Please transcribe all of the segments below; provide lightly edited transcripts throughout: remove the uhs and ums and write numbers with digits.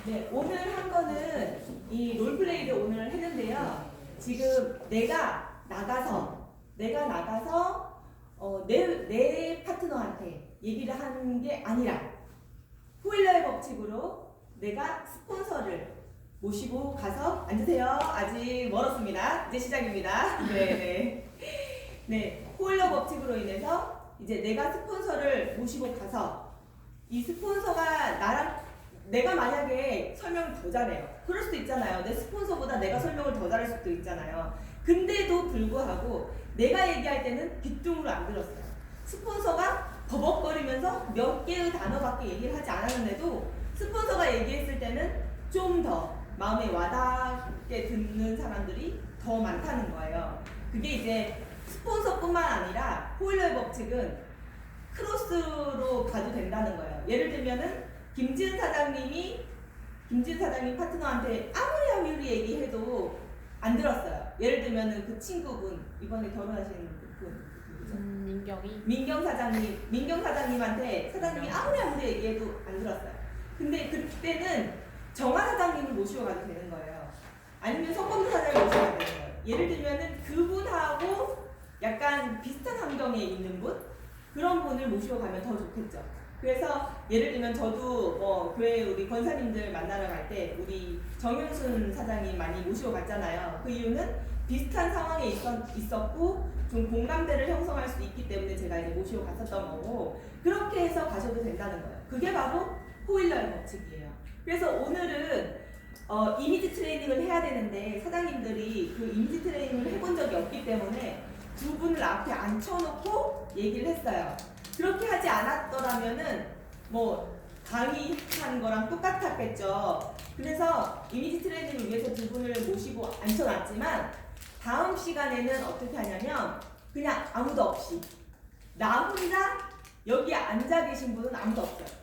네, 오늘 한 거는 이 롤플레이를 오늘 했는데요. 지금 내가 나가서 내 파트너한테 얘기를 하는 게 아니라 호일러의 법칙으로 내가 스폰서를 모시고 가서 앉으세요. 아직 멀었습니다. 이제 시작입니다. 네. 호일러 법칙으로 인해서 이제 내가 스폰서를 모시고 가서 이 스폰서가 내가 만약에 설명을 더 잘해요. 그럴 수도 있잖아요. 내 스폰서보다 내가 설명을 더 잘할 수도 있잖아요. 근데도 불구하고 내가 얘기할 때는 귀뚱으로 안 들었어요. 스폰서가 버벅거리면서 몇 개의 단어밖에 얘기를 하지 않았는데도 스폰서가 얘기했을 때는 좀 더 마음에 와닿게 듣는 사람들이 더 많다는 거예요. 그게 이제 스폰서뿐만 아니라 호일러의 법칙은 크로스로 가도 된다는 거예요. 예를 들면은 김지은 사장님 파트너한테 아무리 얘기해도 안 들었어요. 예를 들면은 그 친구분 이번에 결혼하신 분 민경 사장님한테 사장님이 아무리 얘기해도 안 들었어요. 근데 그때는 정화 사장님을 모시고 가도 되는 거예요. 아니면 성범 사장님을 모시고 가도 되는 거예요. 예를 들면은 그분하고 약간 비슷한 환경에 있는 분 그런 분을 모시고 가면 더 좋겠죠. 그래서 예를 들면 저도 뭐 교회 우리 권사님들 만나러 갈 때 우리 정윤순 사장님 많이 모시고 갔잖아요. 그 이유는 비슷한 상황에 있었고 좀 공감대를 형성할 수 있기 때문에 제가 이제 모시고 갔었던 거고 그렇게 해서 가셔도 된다는 거예요. 그게 바로 호일러의 법칙이에요. 그래서 오늘은 이미지 트레이닝을 해야 되는데 사장님들이 그 이미지 트레이닝을 해본 적이 없기 때문에 두 분을 앞에 앉혀놓고 얘기를 했어요. 그렇게 하지 않았더라면은 뭐 강의한 거랑 똑같았겠죠. 그래서 이미지 트레이닝을 위해서 두 분을 모시고 앉혀놨지만 다음 시간에는 어떻게 하냐면 그냥 아무도 없이 나 혼자 여기 앉아 계신 분은 아무도 없어요.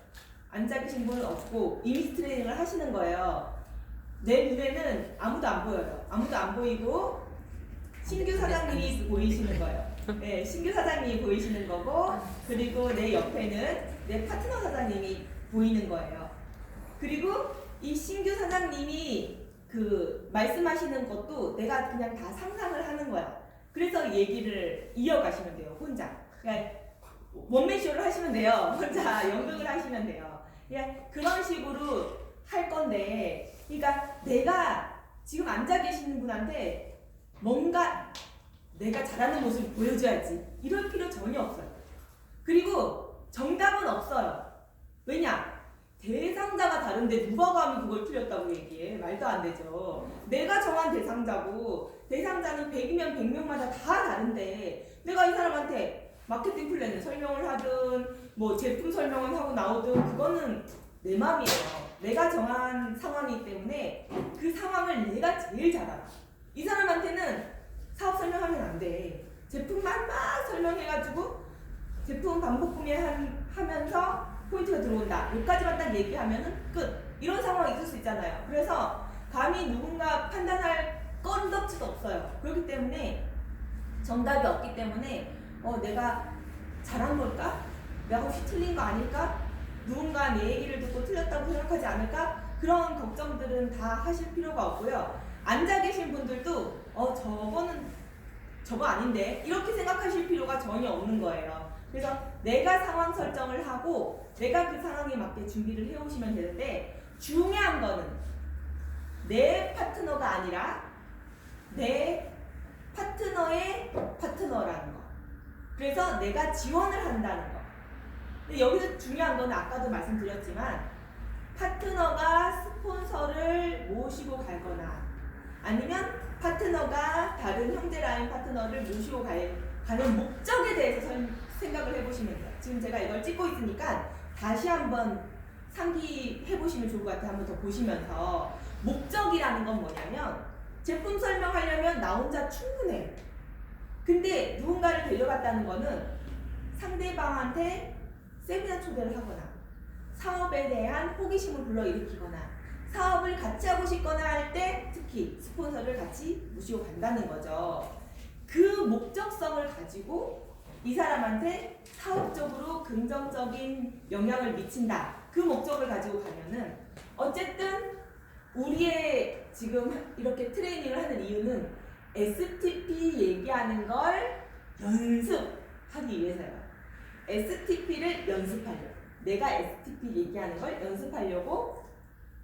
앉아 계신 분은 없고 이미지 트레이닝을 하시는 거예요. 내 눈에는 아무도 안 보여요. 아무도 안 보이고 신규 사장님이 보이시는 거예요. 네, 신규 사장님이 보이시는 거고 그리고 내 옆에는 내 파트너 사장님이 보이는 거예요. 그리고 이 신규 사장님이 그 말씀하시는 것도 내가 그냥 다 상상을 하는 거야. 그래서 얘기를 이어가시면 돼요. 혼자. 그러니까 원맨쇼를 하시면 돼요. 혼자 연극을 하시면 돼요. 그러니까 그런 식으로 할 건데 그러니까 내가 지금 앉아 계시는 분한테 뭔가 내가 잘하는 모습을 보여줘야지 이럴 필요 전혀 없어요. 그리고 정답은 없어요. 왜냐? 대상자가 다른데 누가 감히 그걸 틀렸다고 얘기해. 말도 안 되죠. 내가 정한 대상자고 대상자는 100이면 100명마다 다 다른데 내가 이 사람한테 마케팅 플랜을 설명을 하든 뭐 제품 설명을 하고 나오든 그거는 내 맘이에요. 내가 정한 상황이기 때문에 그 상황을 내가 제일 잘 알아. 이 사람한테는 사업 설명하면 안 돼. 제품만 막 설명해가지고 제품 반복 구매하면서 포인트가 들어온다. 여기까지만 딱 얘기하면은 끝. 이런 상황이 있을 수 있잖아요. 그래서 감히 누군가 판단할 건덕지도 없어요. 그렇기 때문에 정답이 없기 때문에 내가 잘한 걸까? 내가 혹시 틀린 거 아닐까? 누군가 내 얘기를 듣고 틀렸다고 생각하지 않을까? 그런 걱정들은 다 하실 필요가 없고요. 앉아 계신 분들도 저거 아닌데 이렇게 생각하실 필요가 전혀 없는 거예요. 그래서 내가 상황 설정을 하고 내가 그 상황에 맞게 준비를 해오시면 되는데 중요한 거는 내 파트너가 아니라 내 파트너의 파트너라는 거. 그래서 내가 지원을 한다는 거. 근데 여기서 중요한 거는 아까도 말씀드렸지만 파트너가 스폰서를 모시고 갈거나 아니면 파트너가 다른 형제 라인 파트너를 모시고 가는 목적에 대해서 생각을 해보시면 돼요. 지금 제가 이걸 찍고 있으니까 다시 한번 상기해보시면 좋을 것 같아요. 한번 더 보시면서 목적이라는 건 뭐냐면 제품 설명하려면 나 혼자 충분해. 근데 누군가를 데려갔다는 거는 상대방한테 세미나 초대를 하거나 사업에 대한 호기심을 불러일으키거나 사업을 같이 하고 싶거나 할 때 특히 스폰서를 같이 모시고 간다는 거죠. 그 목적성을 가지고 이 사람한테 사업적으로 긍정적인 영향을 미친다. 그 목적을 가지고 가면은 어쨌든 우리의 지금 이렇게 트레이닝을 하는 이유는 STP 얘기하는 걸 연습하기 위해서요. STP를 연습하려고. 내가 STP 얘기하는 걸 연습하려고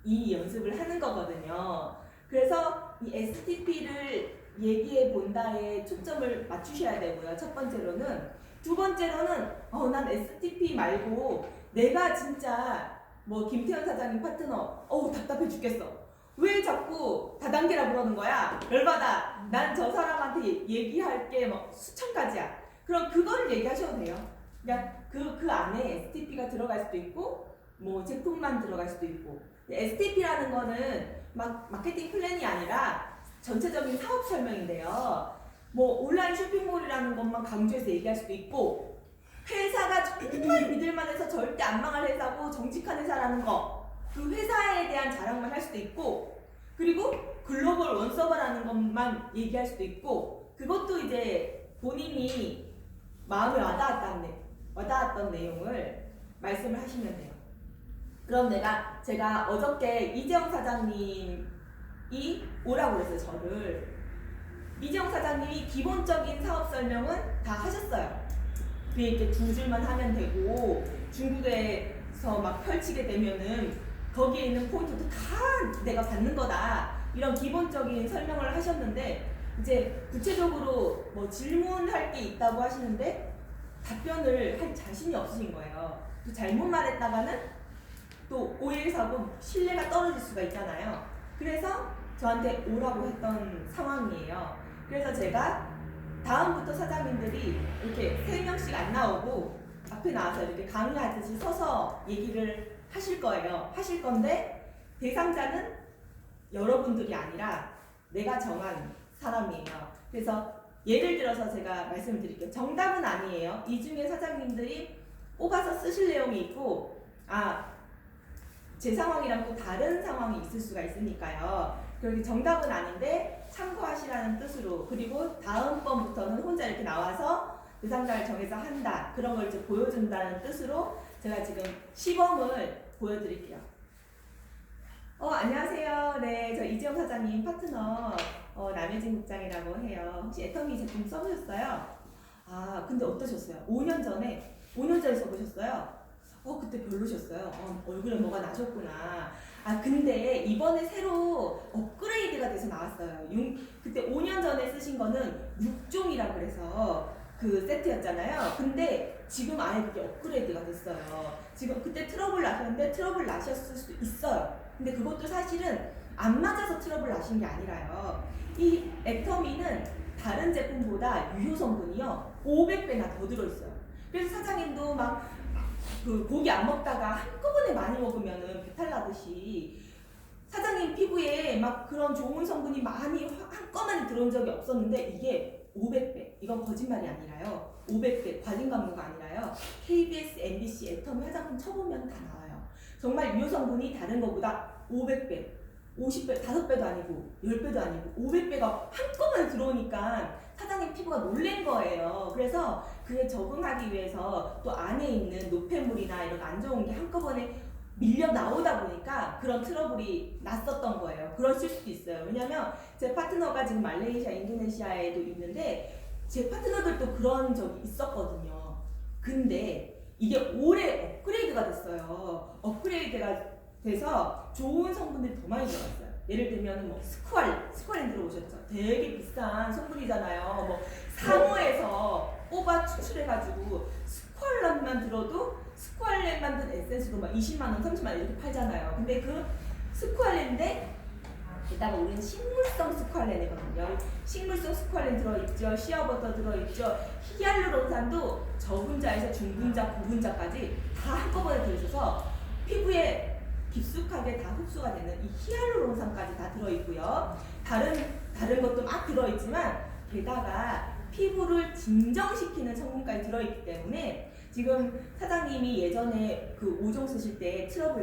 이 연습을 하는 거거든요. 그래서 이 STP를 얘기해 본다에 초점을 맞추셔야 되고요. 첫 번째로는. 두 번째로는 난 STP 말고 내가 진짜 뭐 김태현 사장님 파트너 답답해 죽겠어. 왜 자꾸 다단계라 그러는 거야? 열받아. 난 저 사람한테 얘기할 게 뭐 수천 가지야. 그럼 그거를 얘기하셔도 돼요. 그러니까 그 안에 STP가 들어갈 수도 있고 뭐 제품만 들어갈 수도 있고. STP라는 거는 막 마케팅 플랜이 아니라 전체적인 사업 설명인데요. 뭐 온라인 쇼핑몰이라는 것만 강조해서 얘기할 수도 있고, 회사가 정말 믿을만해서 절대 안 망할 회사고 정직한 회사라는 거, 그 회사에 대한 자랑만 할 수도 있고, 그리고 글로벌 원서버라는 것만 얘기할 수도 있고, 그것도 이제 본인이 마음에 와닿았던 내용을 말씀을 하시면 돼요. 그럼 제가 어저께 이재영 사장님이 오라고 그랬어요. 저를. 이재영 사장님이 기본적인 사업 설명은 다 하셨어요. 이렇게 두 줄만 하면 되고, 중국에서 막 펼치게 되면은 거기에 있는 포인트도 다 내가 받는 거다, 이런 기본적인 설명을 하셨는데, 이제 구체적으로 뭐 질문할 게 있다고 하시는데 답변을 할 자신이 없으신 거예요. 또 잘못 말했다가는 또 오해를 사고 신뢰가 떨어질 수가 있잖아요. 그래서 저한테 오라고 했던 상황이에요. 그래서 제가 다음부터 사장님들이 이렇게 3명씩 안 나오고 앞에 나와서 이렇게 강의하듯이 서서 얘기를 하실 거예요. 하실 건데 대상자는 여러분들이 아니라 내가 정한 사람이에요. 그래서 예를 들어서 제가 말씀을 드릴게요. 정답은 아니에요. 이 중에 사장님들이 뽑아서 쓰실 내용이 있고, 제 상황이랑 또 다른 상황이 있을 수가 있으니까요. 그렇게 정답은 아닌데 참고하시라는 뜻으로, 그리고 다음번부터는 혼자 이렇게 나와서 대상자를 정해서 한다, 그런 걸 이제 보여준다는 뜻으로 제가 지금 시범을 보여드릴게요. 안녕하세요. 네, 저 이재영 사장님 파트너 남혜진 국장이라고 해요. 혹시 애터미 제품 써보셨어요? 근데 어떠셨어요? 5년 전에 써보셨어요? 그때 별로셨어요. 얼굴에 뭐가 나셨구나. 근데 이번에 새로 업그레이드가 돼서 나왔어요. 그때 5년 전에 쓰신 거는 6종이라 그래서 그 세트였잖아요. 근데 지금 아예 그게 업그레이드가 됐어요. 지금 그때 트러블 나셨는데 트러블 나셨을 수도 있어요. 근데 그것도 사실은 안 맞아서 트러블 나신 게 아니라요. 이 애터미는 다른 제품보다 유효 성분이요 500배나 더 들어있어요. 그래서 사장님도 막 그 고기 안 먹다가 한꺼번에 많이 먹으면은 배탈 나듯이 사장님 피부에 막 그런 좋은 성분이 많이 한꺼번에 들어온 적이 없었는데 이게 500배, 이건 거짓말이 아니라요. 500배, 과징 광고가 아니라요. KBS, MBC, 애터미 화장품 쳐보면 다 나와요. 정말 유효 성분이 다른 것보다 500배, 50배, 5배도 아니고 10배도 아니고 500배가 한꺼번에 들어오니까 사장님 피부가 놀란 거예요. 그래서 그에 적응하기 위해서 또 안에 있는 노폐물이나 이런 안 좋은 게 한꺼번에 밀려 나오다 보니까 그런 트러블이 났었던 거예요. 그러실 수도 있어요. 왜냐면 제 파트너가 지금 말레이시아, 인도네시아에도 있는데 제 파트너들도 그런 적이 있었거든요. 근데 이게 올해 업그레이드가 됐어요. 업그레이드가 돼서 좋은 성분들이 더 많이 들어갔어요. 예를 들면 뭐 스쿠알린 들어보셨죠? 되게 비싼 성분이잖아요. 뭐 상어에서 뽑아 추출해가지고 스쿠알린만 들어도 스쿠알린 만든 에센스도 막 20만원, 30만원 이렇게 팔잖아요. 근데 그 스쿠알린인데 게다가 우리는 식물성 스쿠알린이거든요. 식물성 스쿠알린 들어있죠. 시어버터 들어있죠. 히알루론산도 저분자에서 중분자, 고분자까지 다 한꺼번에 들어있어서 피부에 깊숙하게 다 흡수가 되는 이 히알루론산까지 다 들어있고요. 다른 것도 막 들어있지만 게다가 피부를 진정시키는 성분까지 들어있기 때문에 지금 사장님이 예전에 그 5종 쓰실 때 트러블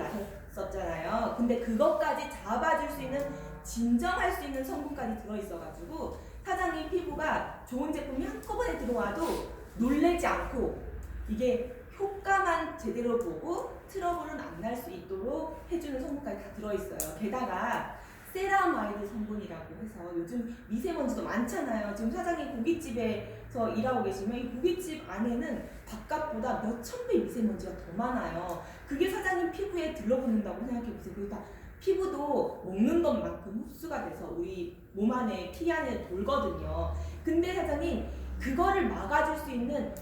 나셨었잖아요. 근데 그것까지 잡아줄 수 있는, 진정할 수 있는 성분까지 들어있어가지고 사장님 피부가 좋은 제품이 한꺼번에 들어와도 놀라지 않고 이게 효과만 제대로 보고 트러블은 안 날 수 있도록 해주는 성분까지 다 들어있어요. 게다가 세라마이드 성분이라고 해서 요즘 미세먼지도 많잖아요. 지금 사장님 고깃집에서 일하고 계시면 이 고깃집 안에는 바깥보다 몇천 배 미세먼지가 더 많아요. 그게 사장님 피부에 들러붙는다고 생각해보세요. 그게 다 피부도 먹는 것만큼 흡수가 돼서 우리 몸 안에 피 안에 돌거든요. 근데 사장님 그거를 막아줄 수 있는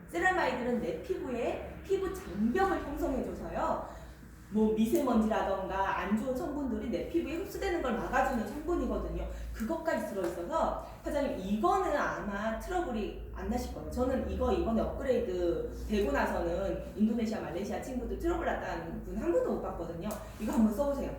세라마이드는 내 피부에 피부 장벽을 형성해줘서요. 뭐 미세먼지라던가 안 좋은 성분들이 내 피부에 흡수되는 걸 막아주는 성분이거든요. 그것까지 들어있어서 사장님 이거는 아마 트러블이 안 나실 거예요. 저는 이거 이번에 업그레이드 되고 나서는 인도네시아, 말레이시아 친구들 트러블 났다는 분 한 분도 못 봤거든요. 이거 한번 써보세요.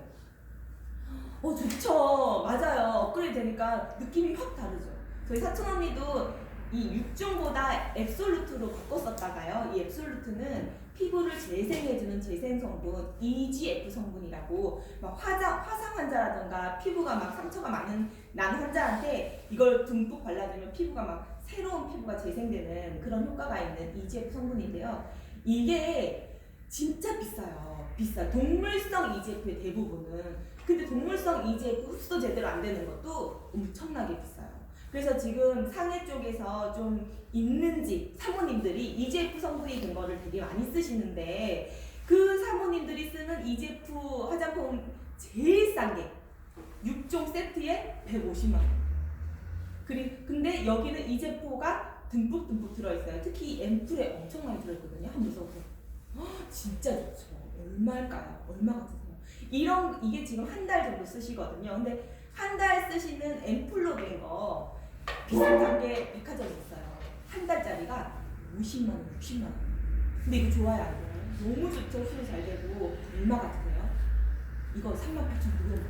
좋죠. 맞아요. 업그레이드 되니까 느낌이 확 다르죠. 저희 사촌 언니도 이 6종보다 앱솔루트로 바꿨었다가요. 이 앱솔루트는 피부를 재생해주는 재생 성분 EGF 성분이라고 막 화상 환자라던가 피부가 막 상처가 난 환자한테 이걸 듬뿍 발라주면 피부가 막 새로운 피부가 재생되는 그런 효과가 있는 EGF 성분인데요. 이게 진짜 비싸요. 동물성 EGF의 대부분은. 근데 동물성 EGF 흡수도 제대로 안 되는 것도 엄청나게 비싸요. 그래서 지금 상해 쪽에서 좀 있는지 사모님들이 EGF 성분이 된 거를 되게 많이 쓰시는데 그 사모님들이 쓰는 EGF 화장품 제일 싼 게 6종 세트에 150만 원. 근데 여기는 EGF가 듬뿍 들어있어요. 특히 앰플에 엄청 많이 들어있거든요. 한번 써보세요. 진짜 좋죠. 얼마일까요? 얼마 같으세요? 이게 지금 한 달 정도 쓰시거든요. 근데 한 달 쓰시는 앰플로 된 거 비슷한 게 백화점에 있어요. 한 달짜리가 50만 원, 60만 원. 근데 이거 좋아요, 안 좋아요? 너무 좋죠. 흡수 잘 되고. 얼마 같으세요? 이거 38,900원.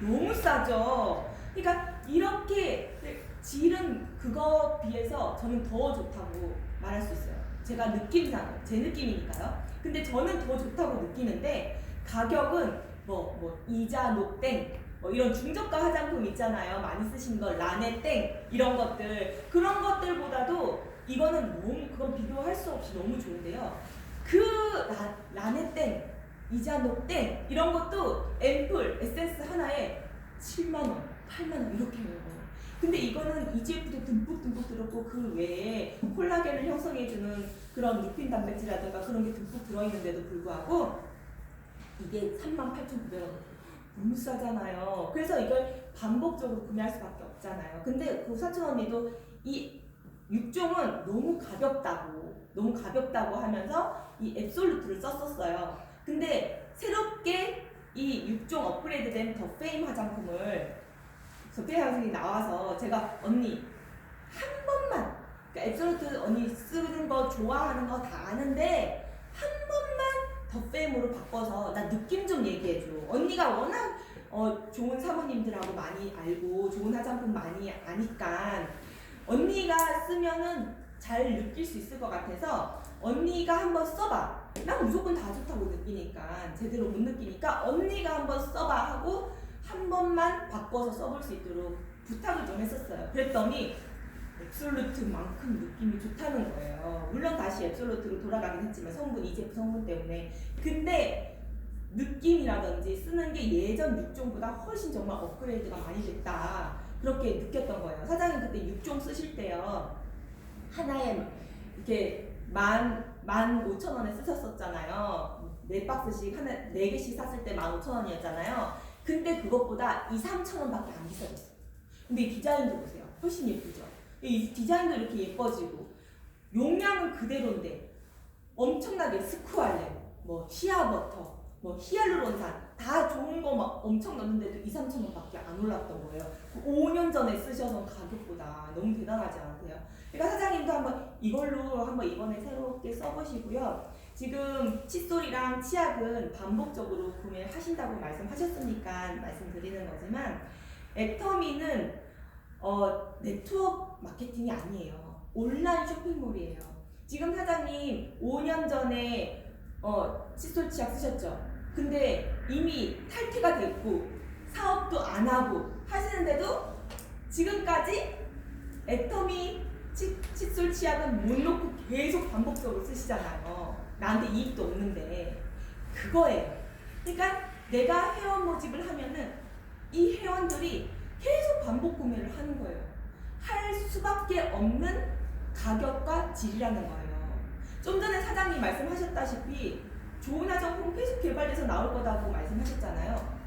너무 싸죠? 그러니까 이렇게 질은 그거 비해서 저는 더 좋다고 말할 수 있어요. 제가 느낌상, 제 느낌이니까요. 근데 저는 더 좋다고 느끼는데 가격은 이자 노땡 이런 중저가 화장품 있잖아요. 많이 쓰시는 거 라네땡 이런 것들 그런 것들보다도 이거는 그건 비교할 수 없이 너무 좋은데요. 그 라네땡, 이자노땡 이런 것도 앰플, 에센스 하나에 7만원, 8만원 이렇게 해요. 근데 이거는 EGF도 듬뿍 들었고 그 외에 콜라겐을 형성해주는 그런 리핀 단백질이라든가 그런 게 듬뿍 들어있는데도 불구하고 이게 38,900원. 너무 싸잖아요. 그래서 이걸 반복적으로 구매할 수밖에 없잖아요. 근데 그 사촌 언니도 이 6종은 너무 가볍다고 하면서 이 앱솔루트를 썼었어요. 근데 새롭게 이 6종 업그레이드된 더 페임 화장품을 저페이 화장품이 나와서 제가 언니 한 번만 그러니까 앱솔루트 언니 쓰는 거 좋아하는 거 다 아는데 한 번만 더 페임으로 바꿔서 나 느낌 좀 얘기해줘. 언니가 워낙 좋은 사모님들하고 많이 알고 좋은 화장품 많이 아니까 언니가 쓰면은 잘 느낄 수 있을 것 같아서 언니가 한번 써봐. 난 무조건 다 좋다고 느끼니까 제대로 못 느끼니까 언니가 한번 써봐 하고 한 번만 바꿔서 써볼 수 있도록 부탁을 좀 했었어요. 그랬더니 앱솔루트만큼 느낌이 좋다는 거예요. 물론 다시 앱솔루트로 돌아가긴 했지만 성분, EGF 성분 때문에. 근데 느낌이라든지 쓰는 게 예전 6종보다 훨씬 정말 업그레이드가 많이 됐다. 그렇게 느꼈던 거예요. 사장님 그때 6종 쓰실 때요. 하나에 이렇게 15,000원에 쓰셨었잖아요. 4박스씩 4개씩 샀을 때 15,000원이었잖아요. 근데 그것보다 2-3,000원밖에 안 비싸졌어요. 근데 이 디자인도 보세요. 훨씬 예쁘죠? 이 디자인도 이렇게 예뻐지고 용량은 그대로인데 엄청나게 스쿠알렌, 시아버터, 히알루론산 다 좋은 거 막 엄청 넣는데도 2-3,000원밖에 안 올랐던 거예요. 5년 전에 쓰셔서 가격보다 너무 대단하지 않으세요? 그러니까 사장님도 한번 이걸로 한번 이번에 새롭게 써보시고요. 지금 칫솔이랑 치약은 반복적으로 구매하신다고 말씀하셨으니까 말씀드리는 거지만 애터미는 네트워크 마케팅이 아니에요. 온라인 쇼핑몰이에요. 지금 사장님 5년 전에 칫솔 치약 쓰셨죠? 근데 이미 탈퇴가 됐고 사업도 안 하고 하시는데도 지금까지 애터미 칫솔 치약은 못 놓고 계속 반복적으로 쓰시잖아요. 나한테 이익도 없는데 그거예요. 그러니까 내가 회원 모집을 하면은 이 회원들이 계속 반복 구매를 하는 거예요. 할 수밖에 없는 가격과 질이라는 거예요. 좀 전에 사장님 말씀하셨다시피 좋은 화장품 계속 개발돼서 나올 거다고 말씀하셨잖아요.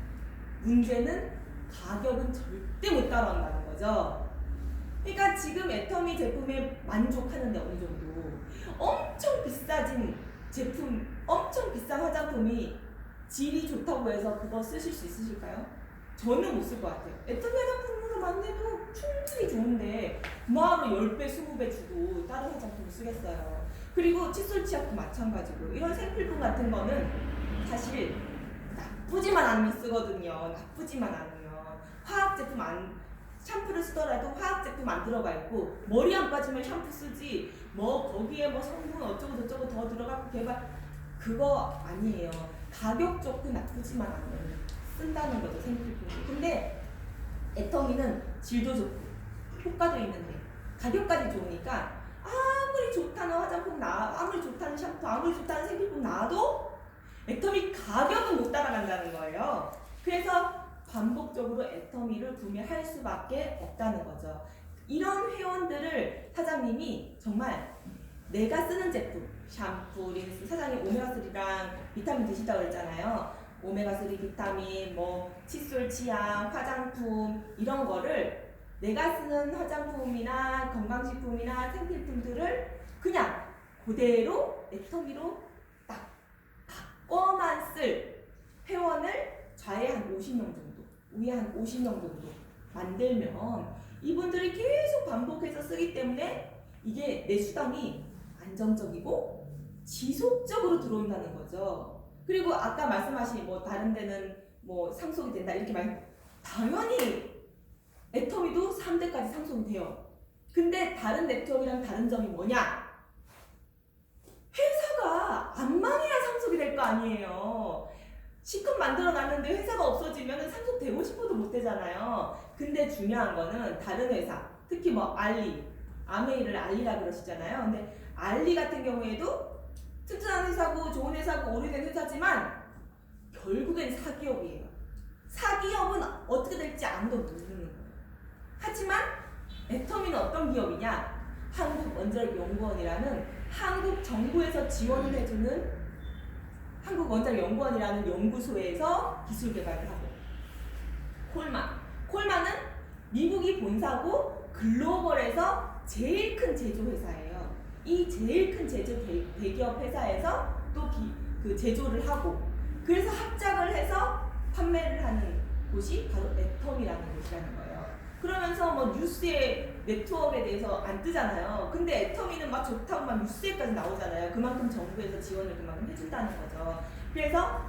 문제는 가격은 절대 못 따라온다는 거죠. 그러니까 지금 애터미 제품에 만족하는데 어느 정도 엄청 비싸진 제품, 엄청 비싼 화장품이 질이 좋다고 해서 그거 쓰실 수 있으실까요? 저는 못 쓸 것 같아요. 애터미 화장품으로만 해도 충분히 좋은데 뭐하러 10배, 20배 주고 다른 화장품을 쓰겠어요. 그리고 칫솔 치약도 마찬가지고 이런 생필품 같은 거는 사실 나쁘지만 않으면 쓰거든요. 나쁘지만 않으면 화학 제품 샴푸를 쓰더라도 화학 제품 안 들어가 있고 머리 안 빠지면 샴푸 쓰지 뭐 거기에 뭐 성분 어쩌고 저쩌고 더 들어가고 개발 그거 아니에요. 가격 좋고 나쁘지만 않으면 쓴다는 거죠, 생필품이. 근데 애터미는 질도 좋고 효과도 있는데 가격까지 좋으니까 아무리 좋다는 화장품 아무리 좋다는 샴푸 아무리 좋다는 생필품 나와도 애터미 가격은 못 따라간다는 거예요. 그래서 반복적으로 애터미를 구매할 수밖에 없다는 거죠. 이런 회원들을 사장님이 정말 내가 쓰는 제품, 샴푸, 린스, 사장님 오메가3랑 비타민 드신다고 그랬잖아요. 오메가3 비타민, 뭐 칫솔 치약, 화장품 이런 거를 내가 쓰는 화장품이나 건강식품이나 생필품들을 그냥 그대로 애터미로 딱 바꿔만 쓸 회원을 좌에 한 50명 정도, 위에 한 50명 정도 만들면 이분들이 계속 반복해서 쓰기 때문에 이게 내 수당이 안정적이고 지속적으로 들어온다는 거죠. 그리고 아까 말씀하신 뭐 다른 데는 뭐 상속이 된다 이렇게 당연히 애터미도 3대까지 상속이 돼요. 근데 다른 네트워크랑 다른 점이 뭐냐? 회사가 안 망해야 상속이 될 거 아니에요. 실컷 만들어 놨는데 회사가 없어지면 상속되고 싶어도 못 되잖아요. 근데 중요한 거는 다른 회사, 특히 뭐 알리, 아메이를 알리라 그러시잖아요. 근데 알리 같은 경우에도 튼튼한 회사고 좋은 회사고 오래된 회사지만 결국엔 사기업이에요. 사기업은 어떻게 될지 아무도 모르는 거예요. 하지만 애터미는 어떤 기업이냐? 한국원자력연구원이라는 한국 정부에서 지원을 해주는 한국원자력연구원이라는 연구소에서 기술 개발을 하고 콜마는 미국이 본사고 글로벌에서 제일 큰 제조회사예요. 이 제일 큰 제조 대기업 회사에서 또 그 제조를 하고 그래서 합작을 해서 판매를 하는 곳이 바로 애터미라는 곳이라는 거예요. 그러면서 뭐 뉴스에 네트워크에 대해서 안 뜨잖아요. 근데 애터미는 막 좋다고 막 뉴스에까지 나오잖아요. 그만큼 정부에서 지원을 그만큼 해준다는 거죠. 그래서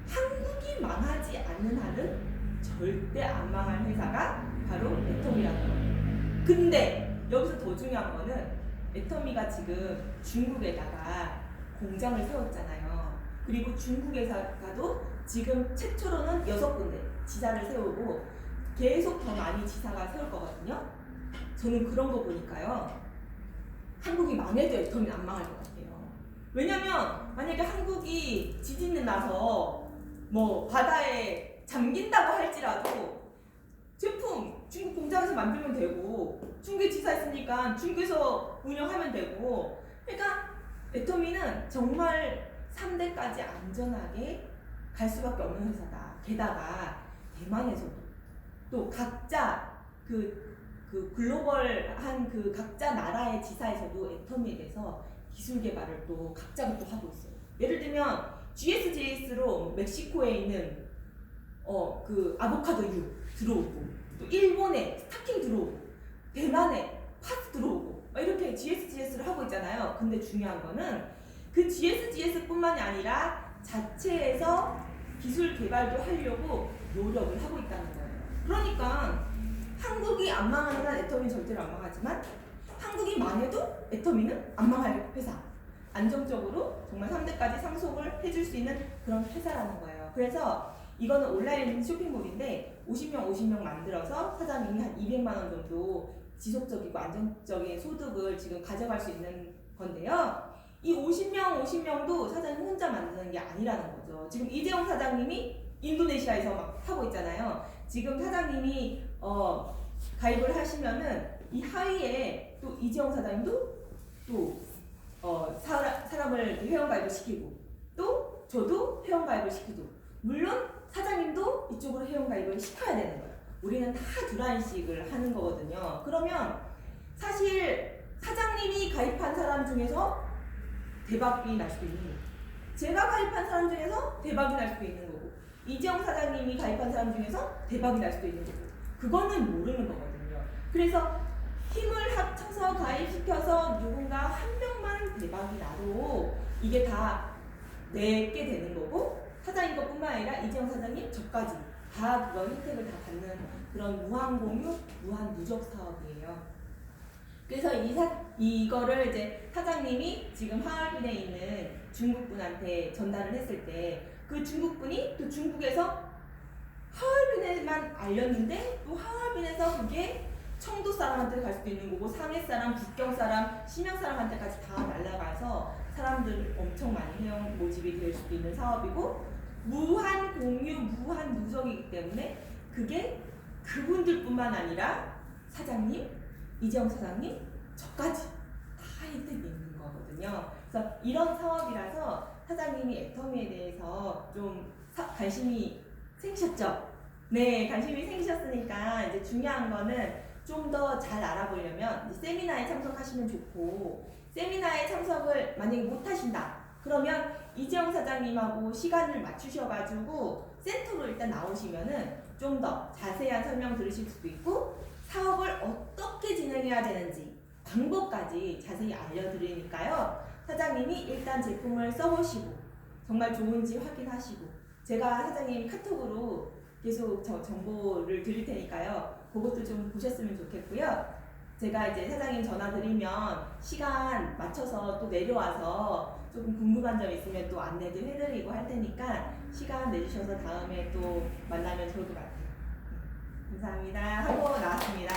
한국이 망하지 않는 한은 절대 안 망할 회사가 바로 애터미라는 거예요. 근데 여기서 더 중요한 거는 애터미가 지금 중국에다가 공장을 세웠잖아요. 그리고 중국 회사가도 지금 최초로는 6군데 지사를 세우고 계속 더 많이 지사가 세울 거거든요. 저는 그런 거 보니까요. 한국이 망해도 애터미는 안 망할 것 같아요. 왜냐면 만약에 한국이 지진이 나서 뭐 바다에 잠긴다고 할지라도 제품 중국 공장에서 만들면 되고 중국에 지사했으니까 중국에서 운영하면 되고 그러니까 애터미는 정말 3대까지 안전하게 갈 수밖에 없는 회사다. 게다가 대만에서도 또 각자 그 글로벌한 그 각자 나라의 지사에서도 애터미에 대해서 기술 개발을 또 각자가 또 하고 있어요. 예를 들면 GSJS로 멕시코에 있는 그 아보카도유 들어오고 또 일본에 스타킹 들어오고 대만에 파스 들어오고 이렇게 GSGS를 하고 있잖아요. 근데 중요한 거는 그 GSGS뿐만이 아니라 자체에서 기술 개발도 하려고 노력을 하고 있다는 거예요. 그러니까 한국이 안 망하는 한 애터미는 절대로 안 망하지만 한국이 망해도 애터미는 안 망할 회사. 안정적으로 정말 3대까지 상속을 해줄 수 있는 그런 회사라는 거예요. 그래서 이거는 온라인 쇼핑몰인데 50명 만들어서 사장님이 한 200만 원 정도 지속적이고 안정적인 소득을 지금 가져갈 수 있는 건데요. 이 50명도 사장님 혼자 만드는 게 아니라는 거죠. 지금 이재용 사장님이 인도네시아에서 막 하고 있잖아요. 지금 사장님이 가입을 하시면은 이 하위에 또 이지영 사장님도 또 사람을 회원가입을 시키고 또 저도 회원가입을 시키고 물론 사장님도 이쪽으로 회원가입을 시켜야 되는 거예요. 우리는 다 두 라인씩을 하는 거거든요. 그러면 사실 사장님이 가입한 사람 중에서 대박이 날 수도 있는 거고 제가 가입한 사람 중에서 대박이 날 수도 있는 거고 이지영 사장님이 가입한 사람 중에서 대박이 날 수도 있는 거고 그거는 모르는 거거든요. 그래서 힘을 합쳐서 가입시켜서 누군가 한 명만 대박이 나도 이게 다 내게 되는 거고 사장님 것뿐만 아니라 이지영 사장님 저까지 다 그런 혜택을 다 받는 그런 무한 공유, 무한 누적 사업이에요. 그래서 이거를 이제 사장님이 지금 하얼빈에 있는 중국분한테 전달을 했을 때 그 중국분이 또 중국에서 하얼빈에만 알렸는데 또 하얼빈에서 그게 청도 사람한테 갈 수도 있는 거고 상해 사람, 북경 사람, 심양 사람한테까지 다 날아가서 사람들 엄청 많이 회원 모집이 될 수도 있는 사업이고 무한 공유, 무한 누적이기 때문에 그게 그분들뿐만 아니라 사장님, 이재영 사장님, 저까지 다 혜택이 있는 거거든요. 그래서 이런 사업이라서 사장님이 애터미에 대해서 좀 관심이 생기셨죠? 네, 관심이 생기셨으니까 이제 중요한 거는 좀 더 잘 알아보려면 세미나에 참석하시면 좋고 세미나에 참석을 만약에 못 하신다 그러면 이지영 사장님하고 시간을 맞추셔가지고 센터로 일단 나오시면은 좀 더 자세한 설명 들으실 수도 있고 사업을 어떻게 진행해야 되는지 방법까지 자세히 알려드리니까요. 사장님이 일단 제품을 써보시고 정말 좋은지 확인하시고 제가 사장님 카톡으로 계속 정보를 드릴 테니까요. 그것도 좀 보셨으면 좋겠고요. 제가 이제 사장님 전화 드리면 시간 맞춰서 또 내려와서 조금 궁금한 점 있으면 또 안내도 해드리고 할 테니까 시간 내주셔서 다음에 또 만나면 좋을 것 같아요. 감사합니다. 하고 나왔습니다.